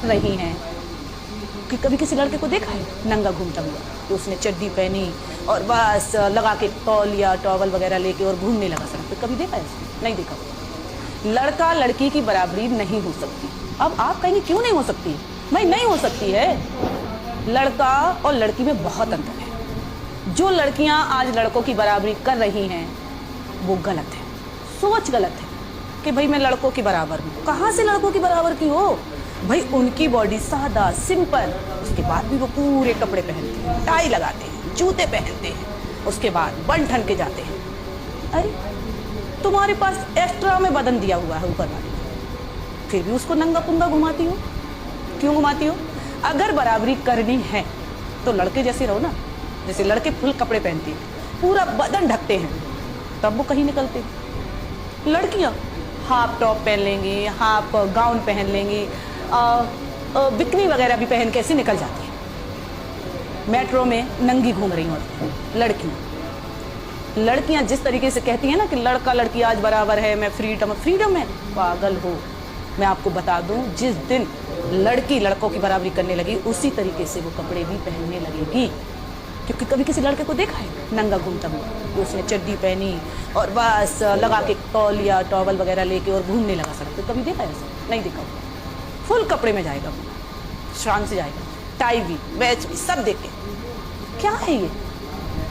रही हैं कि कभी किसी लड़के को देखा है नंगा घूमता हुआ, तो उसने चड्डी पहनी और बस लगा के तौलिया टॉवल वगैरह लेके और घूमने लगा सड़क पे? कभी देखा है? नहीं देखा। लड़का लड़की की बराबरी नहीं हो सकती। अब आप कहेंगे क्यों नहीं हो सकती? भाई नहीं हो सकती है। लड़का और लड़की में बहुत अंतर है। जो लड़कियां आज लड़कों की बराबरी कर रही हैं वो गलत है, सोच गलत है कि भाई मैं लड़कों की बराबर हूँ। कहाँ से लड़कों की बराबर की हो? भाई उनकी बॉडी सादा सिंपल, उसके बाद भी वो पूरे कपड़े पहनते हैं, टाई लगाते हैं, जूते पहनते हैं, उसके बाद बन ठन के जाते हैं। अरे तुम्हारे पास एक्स्ट्रा में बदन दिया हुआ है ऊपर वाले, फिर भी उसको नंगा पुंगा घुमाती हो। क्यों घुमाती हो? अगर बराबरी करनी है तो लड़के जैसे रहो ना। जैसे लड़के फुल कपड़े पहनते हैं, पूरा बदन ढकते हैं, तब वो कहीं निकलते हैं। लड़कियां हाफ टॉप पहन लेंगी, हाफ गाउन पहन लेंगी, बिकनी वगैरह भी पहन के ऐसे निकल जाती है। मेट्रो में नंगी घूम रही होती लड़कियां जिस तरीके से कहती हैं ना कि लड़का लड़की आज बराबर है, मैं फ्रीडम है, पागल हो। मैं आपको बता दूं, जिस दिन लड़की लड़कों की बराबरी करने लगी उसी तरीके से वो कपड़े भी पहनने लगेगी। क्योंकि कभी किसी लड़के को देखा है नंगा घूमता हुआ, तो उसने चड्डी पहनी और बस लगा के तौलिया टॉवल वगैरह लेके और घूमने लगा सड़क पे? कभी देखा है? ऐसा नहीं देखा। फुल कपड़े में जाएगा वो, शान से जाएगा, टाई भी, बैच भी, सब देख के। क्या है ये?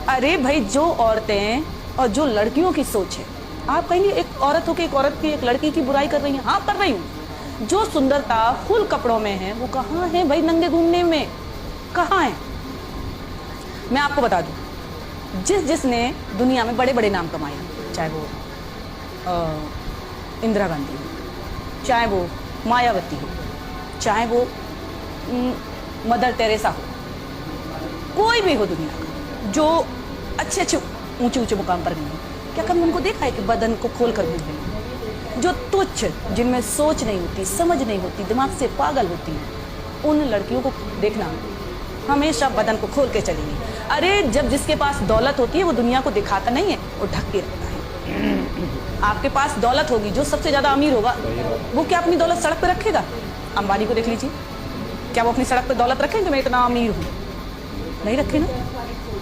अरे भाई, जो औरतें और जो लड़कियों की सोच है, आप कहेंगे एक औरत हो के एक औरत की, एक लड़की की बुराई कर रही है। हाँ कर रही हूँ। जो सुंदरता फुल कपड़ों में है वो कहाँ है भाई? नंगे घूमने में कहाँ है? मैं आपको बता दूं, जिसने दुनिया में बड़े बड़े नाम कमाए, चाहे वो इंदिरा गांधी हो, चाहे वो मायावती हो, चाहे वो मदर टेरेसा हो, कोई भी हो दुनिया का, जो अच्छे अच्छे ऊंचे ऊंचे मुकाम पर गए हैं, क्या कभी उनको देखा है कि बदन को खोल कर घूम रहे हैं? जो तुच्छ, जिनमें सोच नहीं होती, समझ नहीं होती, दिमाग से पागल होती है, उन लड़कियों को देखना हमेशा बदन को खोल के चलेंगी। अरे जब जिसके पास दौलत होती है वो दुनिया को दिखाता नहीं है, वो ढक के रखता है। आपके पास दौलत होगी, जो सबसे ज्यादा अमीर होगा वो क्या अपनी दौलत सड़क पे रखेगा? अंबानी को देख लीजिए, क्या वो अपनी सड़क पे दौलत रखेंगे मैं इतना अमीर हूँ? नहीं रखे ना।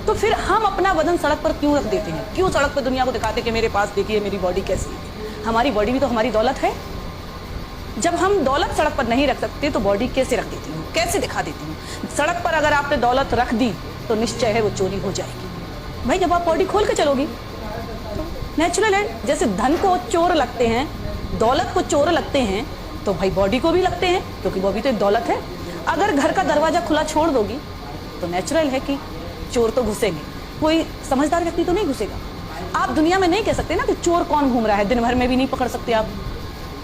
तो फिर हम अपना बदन सड़क पर क्यों रख देते हैं? क्यों सड़क पर दुनिया को दिखाते कि मेरे पास देखिए मेरी बॉडी कैसी है? हमारी बॉडी भी तो हमारी दौलत है। जब हम दौलत सड़क पर नहीं रख सकते तो बॉडी कैसे रख देती हूँ, कैसे दिखा देती हूँ? सड़क पर अगर आपने दौलत रख दी तो निश्चय है वो चोरी हो जाएगी। भाई जब आप बॉडी खोल के चलोगी, नेचुरल है। जैसे धन को चोर लगते हैं, दौलत को चोर लगते हैं, तो भाई बॉडी को भी लगते हैं, क्योंकि वो भी तो एक दौलत है। अगर घर का दरवाजा खुला छोड़ दोगी तो नेचुरल है कि चोर तो घुसेंगे, कोई समझदार व्यक्ति तो नहीं घुसेगा। आप दुनिया में नहीं कह सकते ना कि चोर कौन घूम रहा है, दिन भर में भी नहीं पकड़ सकते आप।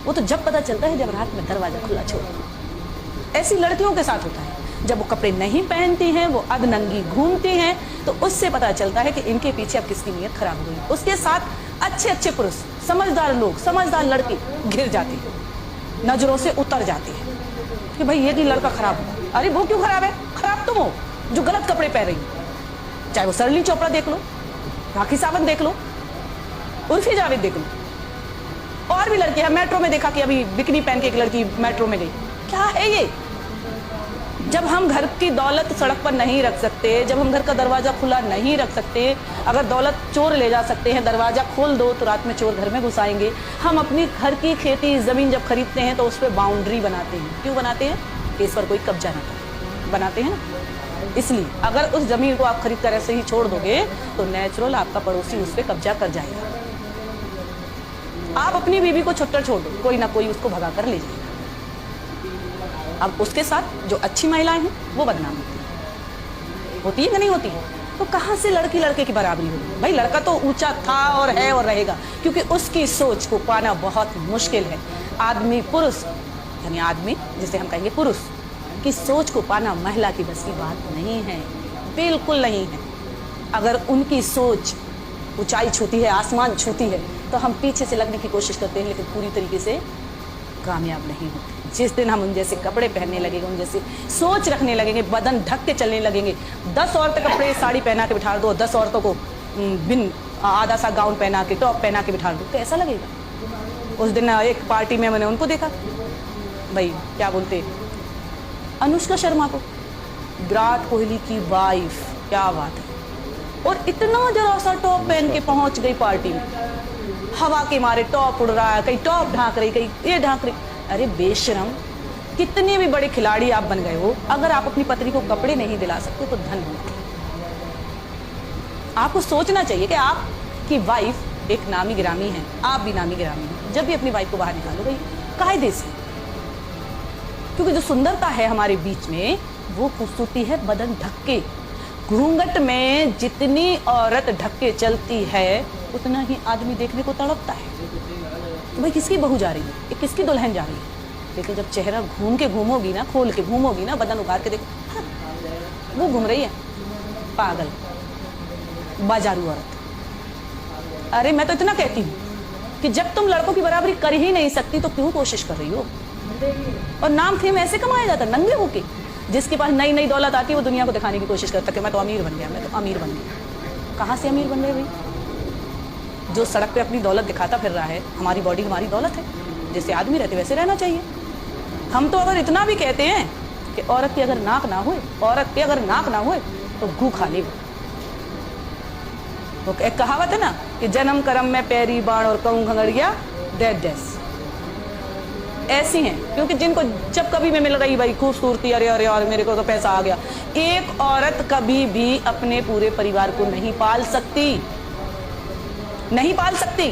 वो तो जब पता चलता है जब रात में दरवाजा खुला छोड़ दो। ऐसी लड़कियों के साथ होता है, जब वो कपड़े नहीं पहनती हैं, वो अधनंगी घूमती हैं, तो उससे पता चलता है कि इनके पीछे अब किसकी नीयत खराब हो गई। उसके साथ अच्छे अच्छे पुरुष, समझदार लोग, समझदार लड़की घिर जाती है, नजरों से उतर जाती है कि भाई ये भी लड़का खराब हो। अरे वो क्यों खराब है? खराब तुम हो जो गलत कपड़े पहन रही हो। चाहे वो सरली चोपड़ा देख लो, राखी सावंत देख लो, उर्फी जावेद देख लो, और भी लड़कियां। मेट्रो में देखा कि अभी बिकनी पहन के एक लड़की मेट्रो में गई। क्या है ये? जब हम घर की दौलत सड़क पर नहीं रख सकते, जब हम घर का दरवाजा खुला नहीं रख सकते, अगर दौलत चोर ले जा सकते हैं, दरवाजा खोल दो तो रात में चोर घर में घुस आएंगे। हम अपनी घर की खेती जमीन जब खरीदते हैं तो उस पर बाउंड्री बनाते हैं। क्यों बनाते हैं? कि इस पर कोई कब्जा ना करे, बनाते हैं ना इसलिए। अगर उस जमीन को आप खरीद कर ऐसे ही छोड़ दोगे तो नेचुरल आपका पड़ोसी उस पर कब्जा कर जाएगा। आप अपनी बीवी को छुट्टर छोड़ दो, कोई ना कोई उसको भगा कर ले जाएगा। अब उसके साथ जो अच्छी महिलाएं हैं वो बदनाम होती है कि नहीं होती है? तो कहाँ से लड़की लड़के की बराबरी होगी? भाई लड़का तो ऊंचा था और है और रहेगा, क्योंकि उसकी सोच को पाना बहुत मुश्किल है। आदमी पुरुष, यानी आदमी जिसे हम कहेंगे पुरुष की सोच को पाना महिला की बस की बात नहीं है, बिल्कुल नहीं है। अगर उनकी सोच ऊंचाई छूती है, आसमान छूती है, तो हम पीछे से लगने की कोशिश करते हैं, लेकिन पूरी तरीके से कामयाब नहीं होते। जिस दिन हम उन जैसे कपड़े पहनने लगेंगे, उन जैसे सोच रखने लगेंगे, बदन ढक के चलने लगेंगे, 10 औरतें कपड़े साड़ी पहना के बिठा दो, 10 औरतों को बिन आधा सा गाउन पहना के, टॉप पहना के बिठा दो, तो ऐसा लगेगा। उस दिन एक पार्टी में मैंने उनको देखा, भाई क्या बोलते, अनुष्का शर्मा को, विराट कोहली की वाइफ, क्या बात है। और इतना जरा सा टॉप पहन के पहुंच गई पार्टी में, हवा के मारे टॉप उड़ रहा है, कहीं टॉप ढांक रही, कहीं ये ढांक रही। अरे बेशरम, कितने भी बड़े खिलाड़ी आप बन गए हो, अगर आप अपनी पत्नी को कपड़े नहीं दिला सकते तो धन नहीं। आपको सोचना चाहिए कि आपकी वाइफ एक नामी गिरामी है, आप भी नामी गिरामी हैं। जब भी अपनी वाइफ को बाहर निकालो भाई कायदे से, क्योंकि जो सुंदरता है हमारे बीच में वो खूबसूरती है बदन ढक के। घूंघट में जितनी औरत ढक के चलती है उतना ही आदमी देखने को तड़पता है। तो भाई किसकी बहू जा रही है, ये किसकी दुल्हन जा रही है। लेकिन जब चेहरा घूम के घूमोगी ना, खोल के घूमोगी ना, बदन उगार के देखो, हाँ, वो घूम रही है पागल बाजारू औरत। अरे मैं तो इतना कहती हूँ कि जब तुम लड़कों की बराबरी कर ही नहीं सकती तो क्यों कोशिश कर रही हो। और नाम फेम ऐसे कमाया जाता है नंगे होके। जिसके पास नई नई दौलत आती है वो दुनिया को दिखाने की कोशिश करता है कि मैं तो अमीर बन गया, मैं तो अमीर बन गया। कहाँ से अमीर बन रहे भाई? जो सड़क पे अपनी दौलत दिखाता फिर रहा है, हमारी बॉडी हमारी दौलत है, जैसे आदमी रहते वैसे रहना चाहिए। हम तो अगर इतना भी कहते हैं कि औरत की अगर नाक ना हुए, औरत के अगर नाक ना हुए तो गू खा ले। वो एक कहावत है ना कि जन्म करम में पैरी बाण और कहूँ घंगड़िया डेड डेस, ऐसी हैं। क्योंकि जिनको जब कभी मैं मिल रही भाई खूबसूरती, अरे अरे और मेरे को तो पैसा आ गया। एक औरत कभी भी अपने पूरे परिवार को नहीं पाल सकती, नहीं पाल सकती।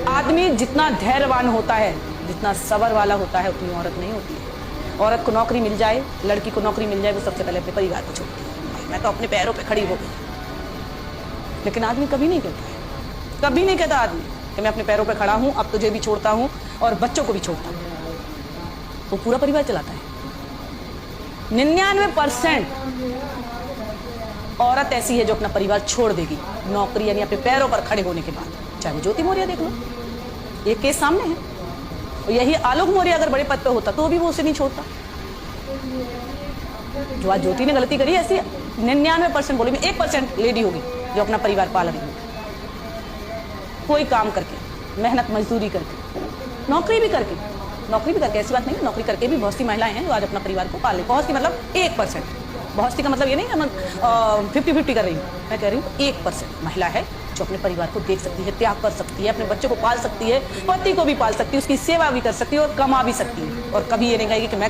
आदमी जितना धैर्यवान होता है, जितना सबर वाला होता है, उतनी औरत नहीं होती है। औरत को नौकरी मिल जाए, लड़की को नौकरी मिल जाए, वो सबसे पहले अपने परिवार को छोड़ती है। मैं तो अपने पैरों पे खड़ी हो गई। लेकिन आदमी कभी नहीं कहता है, कभी नहीं कहता आदमी कि मैं अपने पैरों पे खड़ा हूं, अब तुझे भी छोड़ता हूं और बच्चों को भी छोड़ता हूं। वो पूरा परिवार चलाता है। 99% औरत ऐसी है जो अपना परिवार छोड़ देगी नौकरी यानी अपने पैरों पर खड़े होने के बाद। चाहे वो ज्योति मौर्य देख लो, एक केस सामने है। और यही आलोक मौर्य अगर बड़े पद पे होता तो भी वो उसे नहीं छोड़ता। जो आज ज्योति ने गलती करी, ऐसी 99% बोले में 1% लेडी होगी जो अपना परिवार पाल रही होगी, कोई काम करके, मेहनत मजदूरी करके, नौकरी भी करके। ऐसी बात नहीं है, नौकरी करके भी बहुत सी महिलाएं हैं जो आज अपना परिवार को पाले। बहुत सी मतलब 1%। बहुत सी का मतलब ये नहीं कि मैं 50-50 कर रही हूँ। मैं कह रही हूँ 1% महिला है जो अपने परिवार को देख सकती है, त्याग कर सकती है, अपने बच्चों को पाल सकती है, पति को भी पाल सकती है, उसकी सेवा भी कर सकती है और कमा भी सकती है। और कभी ये नहीं कहेगी कि मैं